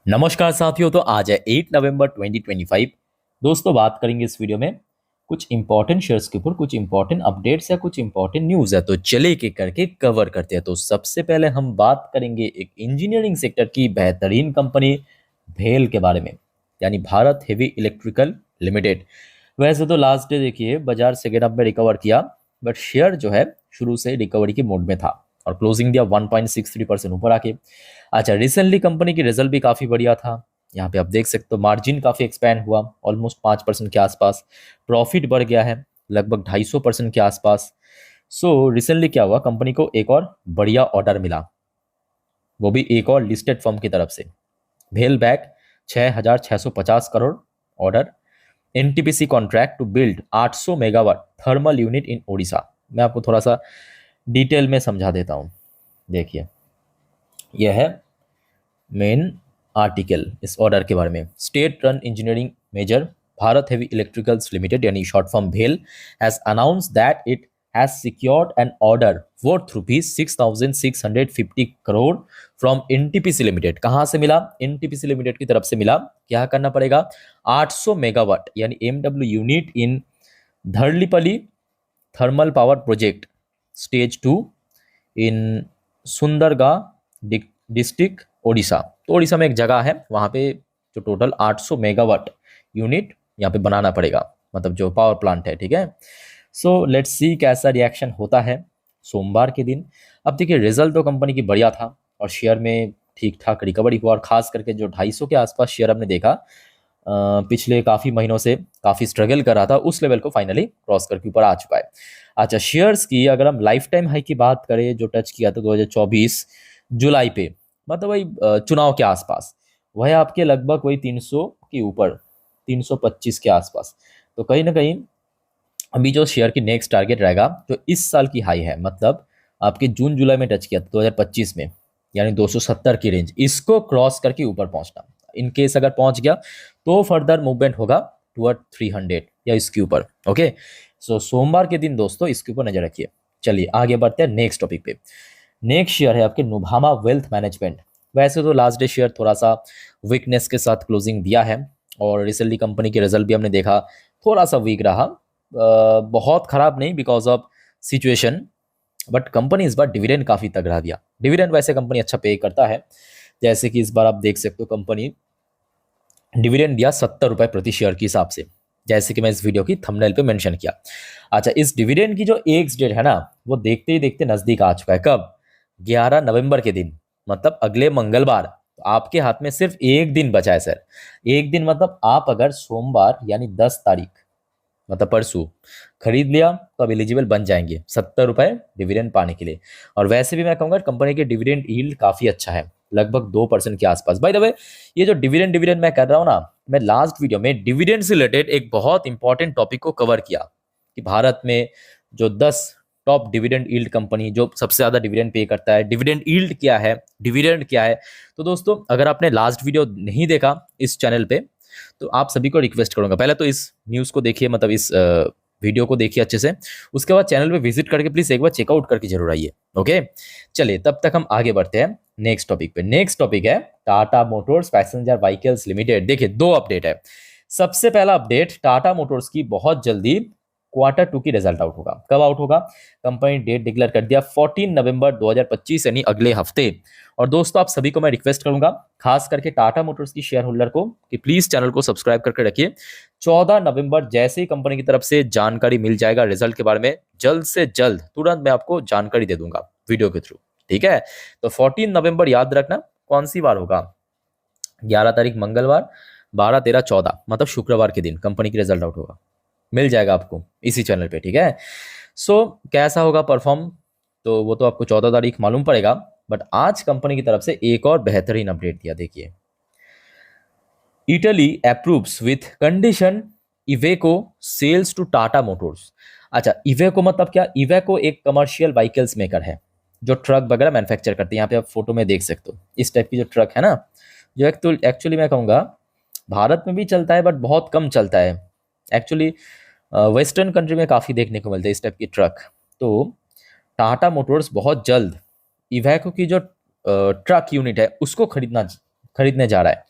नमस्कार साथियों। तो आज है 8 नवंबर 2025। दोस्तों बात करेंगे इस वीडियो में कुछ इंपॉर्टेंट शेयर्स के ऊपर, कुछ इंपॉर्टेंट अपडेट्स या कुछ इंपॉर्टेंट न्यूज़ है। तो चले के करके कवर करते हैं। तो सबसे पहले हम बात करेंगे एक इंजीनियरिंग सेक्टर की बेहतरीन कंपनी भेल के बारे में, यानी भारत हेवी इलेक्ट्रिकल लिमिटेड। वैसे तो लास्ट डे देखिए बाजार सेकेंड हाफ में रिकवर किया, बट शेयर जो है शुरू से रिकवरी के मोड में था और क्लोजिंग दिया 1.63% ऊपर आके। अच्छा, रिसेंटली कंपनी की रिजल्ट भी काफ़ी बढ़िया था। यहाँ पे आप देख सकते हो मार्जिन काफ़ी एक्सपैंड हुआ, ऑलमोस्ट 5% के आसपास। प्रॉफिट बढ़ गया है लगभग 250% के आसपास। सो रिसेंटली क्या हुआ, कंपनी को एक और बढ़िया ऑर्डर मिला, वो भी एक और लिस्टेड फर्म की तरफ से। भेल bags 6,650 crore order. NTPC contract to build 800 megawatt thermal unit in Odisha. मैं आपको थोड़ा सा डिटेल में समझा देता हूँ। देखिए, यह है मेन आर्टिकल इस ऑर्डर के बारे में। State run engineering major Bharat Heavy Electricals Limited यानी शॉर्ट फॉर्म भेल has announce that it has secured an order worth rupees 6,650 crore from NTPC Limited. कहां से मिला? एनटीपीसी लिमिटेड की तरफ से मिला। क्या करना पड़ेगा? 800 मेगावाट यानी MW unit in Dharlipali thermal power project stage 2 in Sundargarh district Odisha. तो ओडिशा में एक जगह है, वहाँ पे जो टोटल 800 मेगावाट यूनिट यहाँ पे बनाना पड़ेगा, मतलब जो पावर प्लांट है। ठीक है, सो लेट्स सी कैसा रिएक्शन होता है सोमवार के दिन। अब देखिए, रिजल्ट तो कंपनी की बढ़िया था और शेयर में ठीक ठाक रिकवरी हुआ, और खास करके जो 250 के आसपास शेयर हमने देखा पिछले काफ़ी महीनों से काफ़ी स्ट्रगल कर रहा था, उस लेवल को फाइनली क्रॉस करके ऊपर आ चुका है। अच्छा, शेयर्स की अगर हम लाइफ टाइम हाई की बात करें जो टच किया था 2024 जुलाई पे, मतलब वही चुनाव के आसपास, वह आपके लगभग वही 300 के ऊपर, 325 के आसपास। तो कहीं ना कहीं अभी जो शेयर की नेक्स्ट टारगेट रहेगा, जो इस साल की हाई है, मतलब आपके जून जुलाई में टच किया था 2025 में, यानी 270 की रेंज, इसको क्रॉस करके ऊपर पहुंचना। इन केस अगर पहुंच गया तो फर्दर मूवमेंट होगा टुवर्ड 300 या इसके ऊपर। ओके, सो सोमवार के दिन दोस्तों इसके ऊपर नजर रखिए। चलिए आगे बढ़ते हैं नेक्स्ट टॉपिक पे। नेक्स्ट शेयर है आपके नुभामा वेल्थ मैनेजमेंट। वैसे तो लास्ट डे शेयर थोड़ा सा वीकनेस के साथ क्लोजिंग दिया है, और रिसेंटली कंपनी के रिजल्ट भी हमने देखा थोड़ा सा वीक रहा। बहुत खराब नहीं because of situation, but company इस बार डिविडेंड काफ़ी तगड़ा दिया। डिविडेंड वैसे कंपनी अच्छा पे करता है, जैसे कि इस बार आप देख सकते हो कंपनी डिविडेंड दिया 70 रुपये प्रति शेयर के हिसाब से, जैसे कि मैं इस वीडियो की थंबनेल पे मेंशन किया। अच्छा, इस डिविडेंड की जो एक्स डेट है ना, वो देखते ही देखते नज़दीक आ चुका है। कब? 11 नवंबर के दिन, मतलब अगले मंगलवार। तो आपके हाथ में सिर्फ एक दिन बचा है सर। एक दिन मतलब आप अगर सोमवार यानी 10 तारीख, मतलब परसों खरीद लिया तो अब एलिजिबल बन जाएंगे 70 रुपये डिविडेंड पाने के लिए। और वैसे भी मैं कहूँगा कंपनी के डिविडेंड यील्ड काफ़ी अच्छा है, लगभग 2% के आसपास। बाय द वे, ये जो डिविडेंड डिविडेंड मैं कर रहा हूँ ना, मैं लास्ट वीडियो में डिविडेंड से रिलेटेड एक बहुत इंपॉर्टेंट टॉपिक को कवर किया कि भारत में जो 10 टॉप डिविडेंड यील्ड कंपनी जो सबसे ज़्यादा डिविडेंड पे करता है, डिविडेंड यील्ड क्या है, डिविडेंड क्या है। तो दोस्तों अगर आपने लास्ट वीडियो नहीं देखा इस चैनल पे, तो आप सभी को रिक्वेस्ट करूंगा पहले तो इस न्यूज़ को देखिए, मतलब इस वीडियो को देखिए अच्छे से। उसके बाद चैनल पे विजिट करके प्लीज़ एक बार चेकआउट करके जरूर आइए। ओके, चलिए तब तक हम आगे बढ़ते हैं नेक्स्ट टॉपिक पे। नेक्स्ट टॉपिक है Tata Motors passenger vehicles limited. देखिए, दो अपडेट है। सबसे पहला अपडेट, टाटा मोटर्स की बहुत जल्दी क्वार्टर 2 की रिजल्ट आउट होगा। कब आउट होगा? कंपनी डेट डिक्लेयर कर दिया 14 नवंबर 2025 यानी अगले हफ्ते। और दोस्तों आप सभी को मैं रिक्वेस्ट करूंगा, खास करके टाटा मोटर्स की शेयर होल्डर को, कि प्लीज चैनल को सब्सक्राइब करके रखिए। 14 नवंबर जैसे ही कंपनी की तरफ से जानकारी मिल जाएगा रिजल्ट के बारे में, जल्द से जल्द तुरंत मैं आपको जानकारी दे दूंगा वीडियो के थ्रू। ठीक है, तो 14 नवंबर याद रखना कौन सी बार होगा? 11 तारीख मंगलवार, 12, 13, 14 मतलब शुक्रवार के दिन कंपनी की रिजल्ट आउट होगा। मिल जाएगा आपको इसी चैनल पे। ठीक है, सो कैसा होगा परफॉर्म, तो वो तो आपको 14 तारीख मालूम पड़ेगा। बट आज कंपनी की तरफ से एक और बेहतरीन अपडेट दिया। देखिए, Italy approves with condition Iveco sales to Tata Motors. अच्छा, इवेको मतलब क्या? इवेको एक कमर्शियल व्हीकल्स मेकर है जो ट्रक वगैरह मैन्युफैक्चर करते हैं। यहाँ पे आप फोटो में देख सकते हो इस टाइप की जो ट्रक है ना, जो एक्चुअली मैं कहूँगा भारत में भी चलता है बट बहुत कम चलता है। एक्चुअली वेस्टर्न कंट्री में काफ़ी देखने को मिलता है इस टाइप की ट्रक। तो टाटा मोटर्स बहुत जल्द इवेको की जो ट्रक यूनिट है उसको खरीदना खरीदने जा रहा है।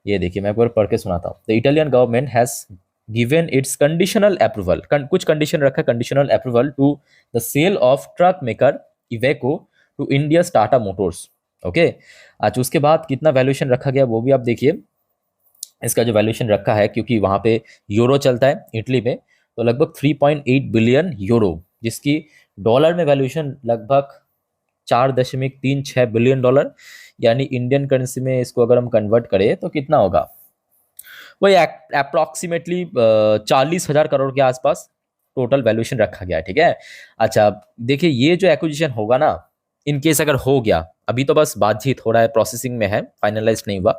ये देखिए मैं एक बार पढ़ के सुनाता हूँ। The Italian government has given its conditional approval, कुछ कंडीशन रखा, conditional approval to the sale of truck maker Iveco to India Tata Motors. Okay, अच्छा उसके बाद कितना वैल्यूएशन रखा गया वो भी आप देखिए। इसका जो वैल्यूएशन रखा है, क्योंकि वहाँ पे यूरो चलता है इटली में, तो लगभग 3.8 बिलियन यूरो, जिसकी डॉलर में वैल्यूएशन लगभग 4.36 बिलियन डॉलर, यानी इंडियन करेंसी में इसको अगर हम कन्वर्ट करें तो कितना होगा, वही अप्रॉक्सीमेटली 40,000 करोड़ के आसपास टोटल वैल्यूएशन रखा गया है। ठीक है, अच्छा देखिए ये जो एक्विजिशन होगा ना, इन केस अगर हो गया, अभी तो बस बातचीत हो रहा है, प्रोसेसिंग में है, फाइनलाइज नहीं हुआ,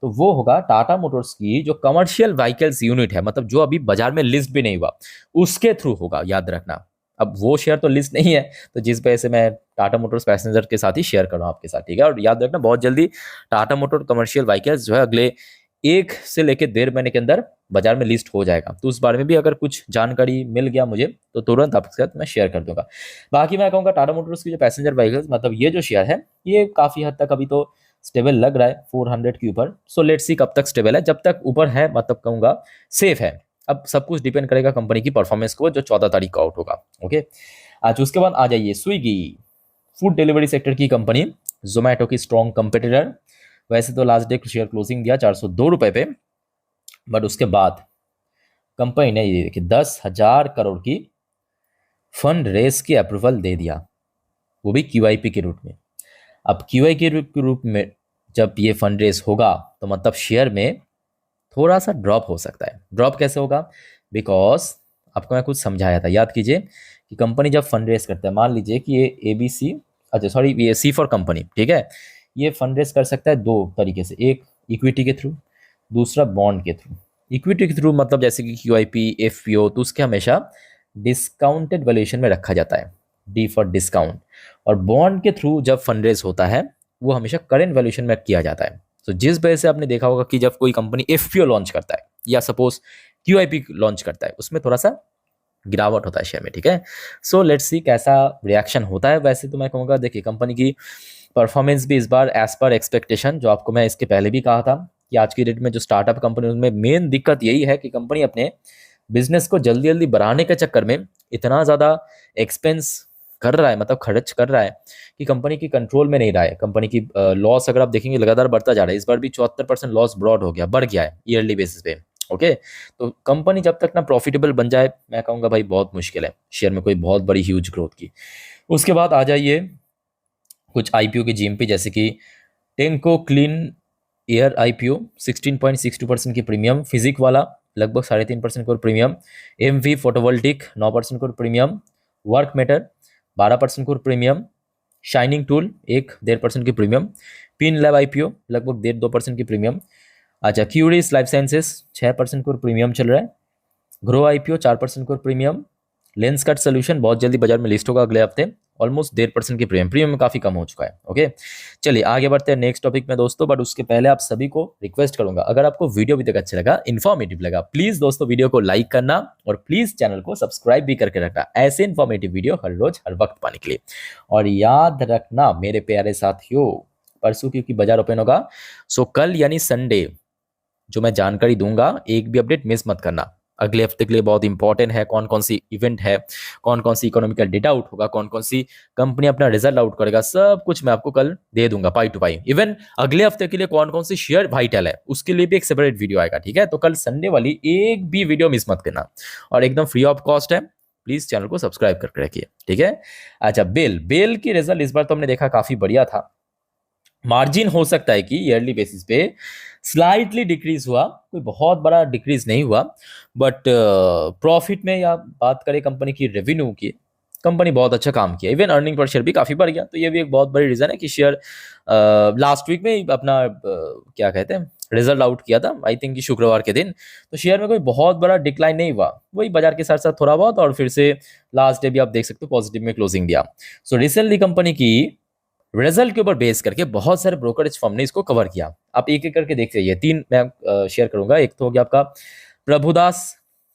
तो वो होगा टाटा मोटर्स की जो कमर्शियल व्हीकल्स यूनिट है, मतलब जो अभी बाजार में लिस्ट भी नहीं हुआ, उसके थ्रू होगा, याद रखना। अब वो शेयर तो लिस्ट नहीं है, तो जिस वजह से मैं टाटा मोटर्स पैसेंजर के साथ ही शेयर कर रहा हूँ आपके साथ। ठीक है, और याद रखना बहुत जल्दी टाटा मोटर कमर्शियल व्हीकल्स जो है अगले 1 से लेकर 1.5 महीने के अंदर बाजार में लिस्ट हो जाएगा। तो उस बारे में भी अगर कुछ जानकारी मिल गया मुझे तो तुरंत आपके साथ मैं शेयर कर दूंगा। बाकी मैं कहूँगा टाटा मोटर्स की जो पैसेंजर व्हीकल्स, मतलब ये जो शेयर है, ये काफ़ी हद तक अभी तो स्टेबल लग रहा है 400 के ऊपर। सो लेट्स सी कब तक स्टेबल है, जब तक ऊपर है मतलब कहूँगा सेफ है। अब सब कुछ डिपेंड करेगा कंपनी की परफॉर्मेंस को, जो 14 तारीख को आउट होगा। ओके, आज उसके बाद आ जाइए स्विगी, फूड डिलीवरी सेक्टर की कंपनी, जोमेटो की स्ट्रॉन्ग कंपेटिटर। वैसे तो लास्ट डे शेयर क्लोजिंग दिया 402 रुपए पे, बट उसके बाद कंपनी ने ये देखिए 10,000 करोड़ की फंड रेस की अप्रूवल दे दिया, वो भी क्यूआईपी के रूप में। अब क्यूआई के रूप में जब ये फंड रेस होगा तो मतलब शेयर में थोड़ा सा ड्रॉप हो सकता है। ड्रॉप कैसे होगा, बिकॉज आपको मैं कुछ समझाया था, याद कीजिए कि कंपनी जब फंड रेस करता है, मान लीजिए कि ये एबीसी, अच्छा सॉरी ये सी फॉर कंपनी, ठीक है, ये फंड रेस कर सकता है दो तरीके से, एक इक्विटी के थ्रू, दूसरा बॉन्ड के थ्रू। इक्विटी के थ्रू मतलब जैसे कि क्यूआईपी, एफपीओ, तो उसके हमेशा डिस्काउंटेड वैल्यूएशन में रखा जाता है, डी फॉर डिस्काउंट। और बॉन्ड के थ्रू जब फंड रेस होता है वो हमेशा करेंट वैल्यूएशन में किया जाता है। तो जिस वजह से आपने देखा होगा कि जब कोई कंपनी एफपीओ लॉन्च करता है या सपोज क्यूआईपी लॉन्च करता है, उसमें थोड़ा सा गिरावट होता है शेयर में। ठीक है, सो लेट्स सी कैसा रिएक्शन होता है। वैसे तो मैं कहूँगा देखिए कंपनी की परफॉर्मेंस भी इस बार एज पर एक्सपेक्टेशन, जो आपको मैं इसके पहले भी कहा था कि आज की डेट में जो स्टार्टअप कंपनी, उनमें मेन दिक्कत यही है कि कंपनी अपने बिजनेस को जल्दी जल्दी बढ़ाने के चक्कर में इतना ज़्यादा एक्सपेंस कर रहा है, मतलब खर्च कर रहा है कि कंपनी की कंट्रोल में नहीं रहा है। कंपनी की लॉस अगर आप देखेंगे लगातार बढ़ता जा रहा है, इस बार भी 74% लॉस ब्रॉड हो गया, बढ़ गया है ईयरली बेसिस पे। ओके, तो कंपनी जब तक ना प्रॉफिटेबल बन जाए, मैं कहूँगा भाई बहुत मुश्किल है शेयर में कोई बहुत बड़ी ह्यूज ग्रोथ की। उसके बाद आ जाइए कुछ आईपीओ की जीएमपी, जैसे कि टेंको क्लीन एयर आईपीओ 16.62% की प्रीमियम, फिजिक वाला लगभग 3.5% को प्रीमियम, एमवी फोटोवोल्टिक 9% को प्रीमियम, वर्क मैटर 12% को प्रीमियम, शाइनिंग टूल 1.5% की प्रीमियम, पिन लैब आईपीओ लगभग 1.5-2% की प्रीमियम। अच्छा, क्यूरिस लाइफ साइंसेस 6% को प्रीमियम चल रहा है, ग्रो आईपीओ 4% को प्रीमियम, लेंस कट सोल्यूशन बहुत जल्दी बाजार में लिस्ट होगा अगले हफ्ते, ऑलमोस्ट 1.5% की प्रीमियम, प्रीमियम काफी कम हो चुका है। ओके, चलिए आगे बढ़ते हैं नेक्स्ट टॉपिक में दोस्तों, बट उसके पहले आप सभी को रिक्वेस्ट करूंगा, अगर आपको वीडियो अभी तक अच्छा लगा, इन्फॉर्मेटिव लगा, प्लीज दोस्तों वीडियो को लाइक करना और प्लीज चैनल को सब्सक्राइब भी करके रखना, ऐसे इन्फॉर्मेटिव वीडियो हर रोज हर वक्त पाने के लिए। और याद रखना मेरे प्यारे साथियों, परसों क्योंकि बाजार ओपन होगा, सो कल यानी संडे जो मैं जानकारी दूंगा, एक भी अपडेट मिस मत करना। अगले हफ्ते के लिए बहुत इंपॉर्टेंट है, कौन कौन सी इवेंट है, कौन कौन सी इकोनॉमिकल डेटा आउट होगा, कौन कौन सी कंपनी अपना रिजल्ट आउट करेगा, सब कुछ मैं आपको कल दे दूंगा पाई टू पाई। इवन अगले हफ्ते के लिए कौन कौन सी शेयर वाइटल है उसके लिए भी एक सेपरेट वीडियो आएगा। ठीक है, तो कल संडे वाली एक भी वीडियो मिस मत करना, और एकदम फ्री ऑफ कॉस्ट है, प्लीज चैनल को सब्सक्राइब करके रखिए। ठीक है, अच्छा बेल की रिजल्ट इस बार तो हमने देखा काफी बढ़िया था, मार्जिन हो सकता है कि ईयरली बेसिस पे स्लाइटली डिक्रीज हुआ, कोई बहुत बड़ा डिक्रीज नहीं हुआ, बट प्रॉफिट में या बात करें कंपनी की रेवेन्यू की, कंपनी बहुत अच्छा काम किया, इवन अर्निंग पर शेयर भी काफी बढ़ गया। तो ये भी एक बहुत बड़ी रीजन है कि शेयर लास्ट वीक में ही अपना क्या कहते हैं रिजल्ट आउट किया था, आई थिंक कि शुक्रवार के दिन, तो शेयर में कोई बहुत बड़ा डिक्लाइन नहीं हुआ, वही बाजार के साथ साथ थोड़ा बहुत, और फिर से लास्ट डे भी आप देख सकते हो पॉजिटिव में क्लोजिंग दिया। सो रिसेंटली कंपनी की रिजल्ट के ऊपर बेस करके बहुत सारे ब्रोकरेज फर्म ने इसको कवर किया। आप एक एक करके देख लीजिए, तीन मैं शेयर करूंगा। एक तो हो गया आपका प्रभुदास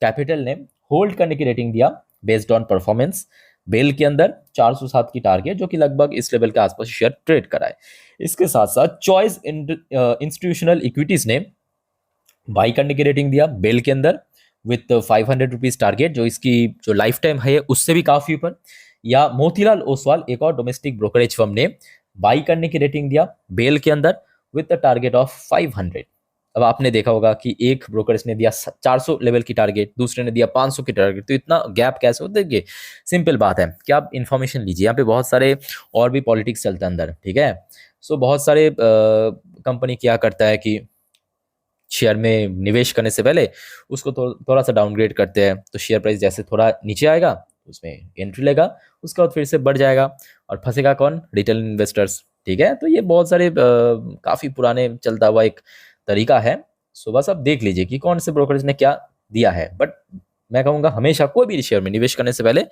कैपिटल ने होल्ड करने की रेटिंग दिया बेस्ड ऑन परफॉर्मेंस, बेल के अंदर 407 की टारगेट, जो कि लगभग इस लेवल के आसपास शेयर ट्रेड करा है। इसके साथ साथ चॉइस इंस्टीट्यूशनल इक्विटीज ने बाई करने की रेटिंग दिया बेल के अंदर विथ 500 रुपीज टारगेट, जो इसकी जो लाइफ टाइम है उससे भी काफी ऊपर। या मोतीलाल ओसवाल, एक और डोमेस्टिक ब्रोकरेज फर्म ने बाई करने की रेटिंग दिया बेल के अंदर विथ द टारगेट ऑफ 500। अब आपने देखा होगा कि एक ब्रोकरेज ने दिया 400 लेवल की टारगेट, दूसरे ने दिया 500 की टारगेट, तो इतना गैप कैसे होता है? देखिए सिंपल बात है कि आप इन्फॉर्मेशन लीजिए, यहाँ पे बहुत सारे और भी पॉलिटिक्स चलता है अंदर, ठीक है। सो बहुत सारे कंपनी क्या करता है कि शेयर में निवेश करने से पहले उसको थोड़ा सा डाउनग्रेड करते हैं, तो शेयर प्राइस जैसे थोड़ा नीचे आएगा उसमें एंट्री लेगा, उसके बाद फिर से बढ़ जाएगा, और फंसेगा कौन? रिटेल इन्वेस्टर्स, ठीक है। तो ये बहुत सारे काफ़ी पुराने चलता हुआ एक तरीका है। सो बस आप देख लीजिए कि कौन से ब्रोकरेज ने क्या दिया है, बट मैं कहूँगा हमेशा कोई भी शेयर में निवेश करने से पहले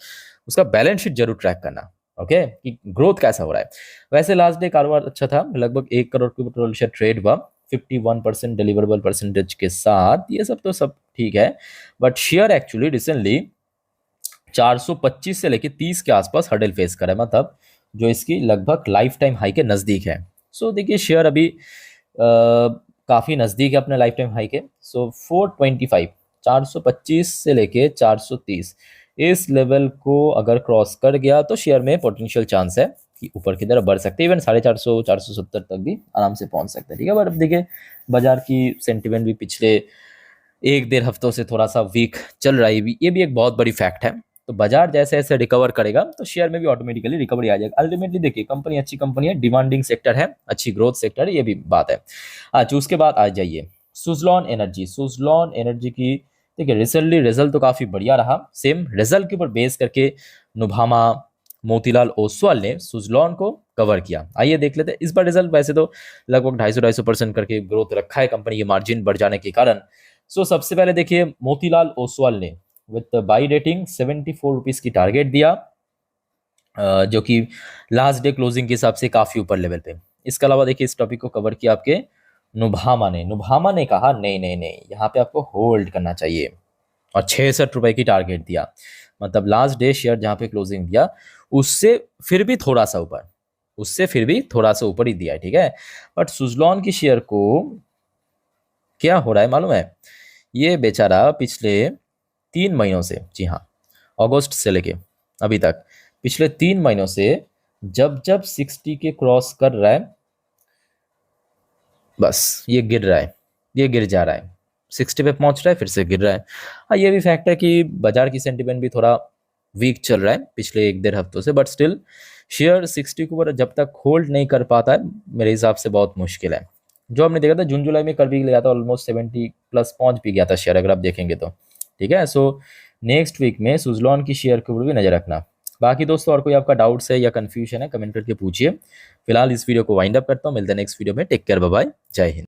उसका बैलेंस शीट जरूर ट्रैक करना, ओके, कि ग्रोथ कैसा हो रहा है। वैसे लास्ट डे कारोबार अच्छा था, लगभग 1 करोड़ के पेट्रोल शेयर ट्रेड हुआ 51% डिलीवरेबल परसेंटेज के साथ, ये सब तो सब ठीक है। बट शेयर एक्चुअली रिसेंटली 425 से लेके 30 के आसपास हर्डल फेस कर रहा है, मतलब जो इसकी लगभग लाइफ टाइम हाई के नज़दीक है। सो देखिए शेयर अभी काफ़ी नज़दीक है अपने लाइफ टाइम हाई के। सो 425, 425 से लेके 430 इस लेवल को अगर क्रॉस कर गया तो शेयर में पोटेंशियल चांस है कि ऊपर की तरफ बढ़ सकते हैं, इवन 450, 470 तक भी आराम से पहुंच सकते हैं, ठीक है। बट अब देखिए बाजार की सेंटिमेंट भी पिछले 1 डेढ़ हफ्तों से थोड़ा सा वीक चल रहा है, ये भी एक बहुत बड़ी फैक्ट है। तो बाजार जैसे जैसे रिकवर करेगा तो शेयर में भी ऑटोमेटिकली रिकवरी आ जाएगा। अल्टीमेटली देखिए कंपनी अच्छी कंपनी है, डिमांडिंग सेक्टर है, अच्छी ग्रोथ सेक्टर है, ये भी बात है। अच्छा उसके बाद आ जाइए सुजलॉन एनर्जी। सुजलॉन एनर्जी की देखिए रिसेंटली रिजल्ट तो काफ़ी बढ़िया रहा, सेम रिजल्ट के ऊपर बेस करके नुभामा, मोतीलाल ओसवाल ने सुजलॉन को कवर किया। आइए देख लेते हैं इस बार रिजल्ट। वैसे तो लगभग 250-250% करके ग्रोथ रखा है कंपनी की मार्जिन बढ़ जाने के कारण। सो सबसे पहले देखिए मोतीलाल ओसवाल ने विथ बाई रेटिंग 74 रुपीज़ की टारगेट दिया, जो कि लास्ट डे क्लोजिंग के हिसाब से काफ़ी ऊपर लेवल पे। इसके अलावा देखिए इस टॉपिक को कवर किया आपके नुभामा ने कहा नहीं नहीं नहीं, यहाँ पे आपको होल्ड करना चाहिए, और 66 रुपए की टारगेट दिया। मतलब लास्ट डे शेयर जहाँ पे क्लोजिंग दिया उससे फिर भी थोड़ा सा ऊपर, उससे फिर भी थोड़ा सा ऊपर ही दिया है, ठीक है। बट सुजलॉन की शेयर को क्या हो रहा है मालूम है? ये बेचारा पिछले 3 महीनों से, जी हाँ, अगस्त से लेके अभी तक पिछले 3 महीनों से जब जब 60 के क्रॉस कर रहा है बस ये गिर रहा है, ये गिर जा रहा है, 60 पे पहुंच रहा है फिर से गिर रहा है। हाँ ये भी फैक्ट है कि बाजार की सेंटिमेंट भी थोड़ा वीक चल रहा है पिछले 1 डेढ़ हफ्तों से, बट स्टिल शेयर 60 के ऊपर जब तक होल्ड नहीं कर पाता है मेरे हिसाब से बहुत मुश्किल है। जो हमने देखा था जून जुलाई में कर भी लिया था, ऑलमोस्ट 70 प्लस पहुंच भी गया था शेयर, अगर आप देखेंगे तो, ठीक है। सो नेक्स्ट वीक में सुजलॉन की शेयर के ऊपर भी नजर रखना। बाकी दोस्तों और कोई आपका डाउट्स है या कंफ्यूजन है कमेंट करके पूछिए। फिलहाल इस वीडियो को वाइंड अप करता हूँ, मिलते हैं नेक्स्ट वीडियो में। टेक केयर, बाय बाय, जय हिंद।